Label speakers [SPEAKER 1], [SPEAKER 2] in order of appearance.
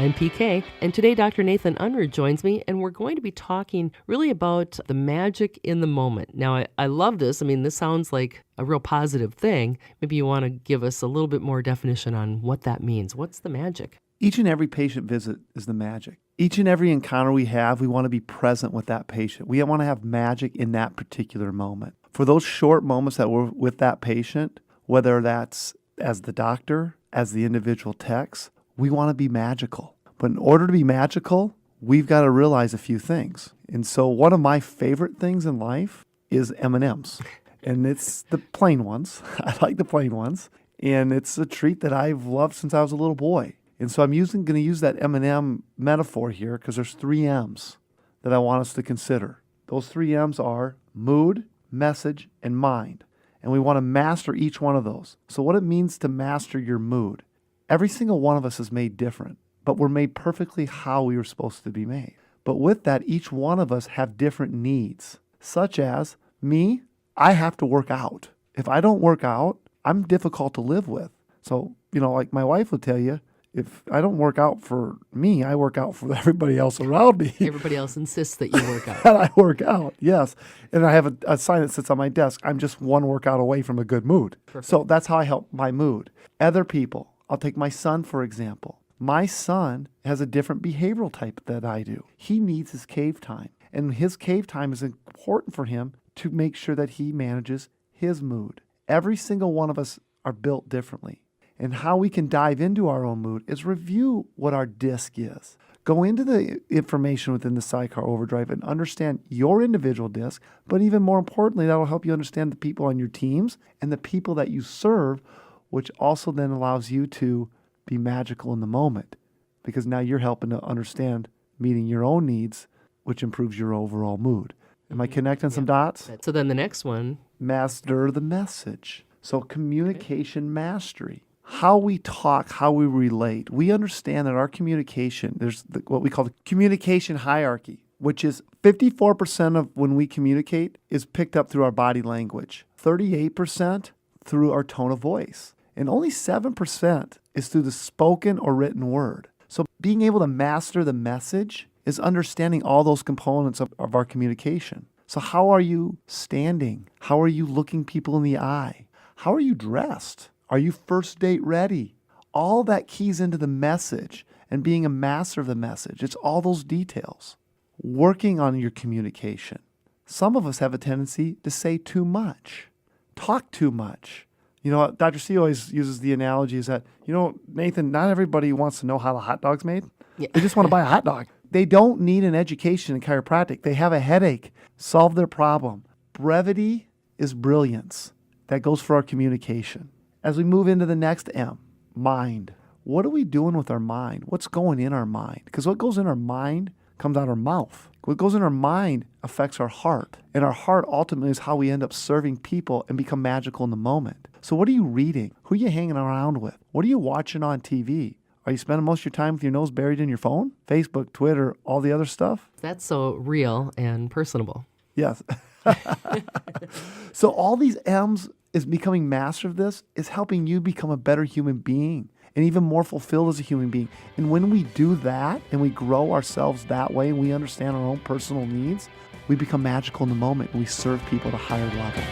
[SPEAKER 1] I'm PK, and today Dr. Nathan Unruh joins me, and we're going to be talking really about the magic in the moment. Now, I love this. I mean, this sounds like a real positive thing. Maybe you want to give us a little bit more definition on what that means. What's the magic?
[SPEAKER 2] Each and every patient visit is the magic. Each and every encounter we have, we want to be present with that patient. We want to have magic in that particular moment. For those short moments that we're with that patient, whether that's as the doctor, as the individual techs, we want to be magical. But in order to be magical, we've got to realize a few things. And so one of my favorite things in life is M&Ms. And it's the plain ones. I like the plain ones. And it's a treat that I've loved since I was a little boy. And so I'm going to use that M&M metaphor here because there's 3 M's that I want us to consider. Those 3 M's are mood, message, and mind. And we want to master each one of those. So what it means to master your mood. Every single one of us is made different, but we're made perfectly how we were supposed to be made. But with that, each one of us have different needs, such as me, I have to work out. If I don't work out, I'm difficult to live with. So, like my wife would tell you, if I don't work out for me, I work out for everybody else around me.
[SPEAKER 1] Everybody else insists that you work out.
[SPEAKER 2] And I work out, yes. And I have a sign that sits on my desk. I'm just one workout away from a good mood.
[SPEAKER 1] Perfect.
[SPEAKER 2] So that's how I help my mood. Other people, I'll take my son, for example. My son has a different behavioral type than I do. He needs his cave time. And his cave time is important for him to make sure that he manages his mood. Every single one of us are built differently. And how we can dive into our own mood is review what our DISC is. Go into the information within the SIDECAR Overdrive and understand your individual DISC, but even more importantly, that will help you understand the people on your teams and the people that you serve, which also then allows you to be magical in the moment because now you're helping to understand meeting your own needs, which improves your overall mood. Am I connecting some dots?
[SPEAKER 1] So then the next one.
[SPEAKER 2] Master the message. So communication mastery. How we talk, how we relate. We understand that our communication, there's what we call the communication hierarchy, which is 54% of when we communicate is picked up through our body language, 38% through our tone of voice, and only 7% is through the spoken or written word. So being able to master the message is understanding all those components of our communication. So how are you standing? How are you looking people in the eye? How are you dressed? Are you first date ready? All that keys into the message and being a master of the message. It's all those details. Working on your communication. Some of us have a tendency to say too much, talk too much. Dr. C always uses the analogy is that, Nathan, not everybody wants to know how the hot dog's made. Yeah. They just want to buy a hot dog. They don't need an education in chiropractic. They have a headache. Solve their problem. Brevity is brilliance. That goes for our communication. As we move into the next M, mind. What are we doing with our mind? What's going in our mind? Because what goes in our mind comes out our mouth. What goes in our mind affects our heart. And our heart ultimately is how we end up serving people and become magical in the moment. So what are you reading? Who are you hanging around with? What are you watching on TV? Are you spending most of your time with your nose buried in your phone? Facebook, Twitter, all the other stuff?
[SPEAKER 1] That's so real and personable.
[SPEAKER 2] Yes. So all these M's is becoming master of this is helping you become a better human being and even more fulfilled as a human being. And when we do that and we grow ourselves that way and we understand our own personal needs, we become magical in the moment and we serve people at a higher level.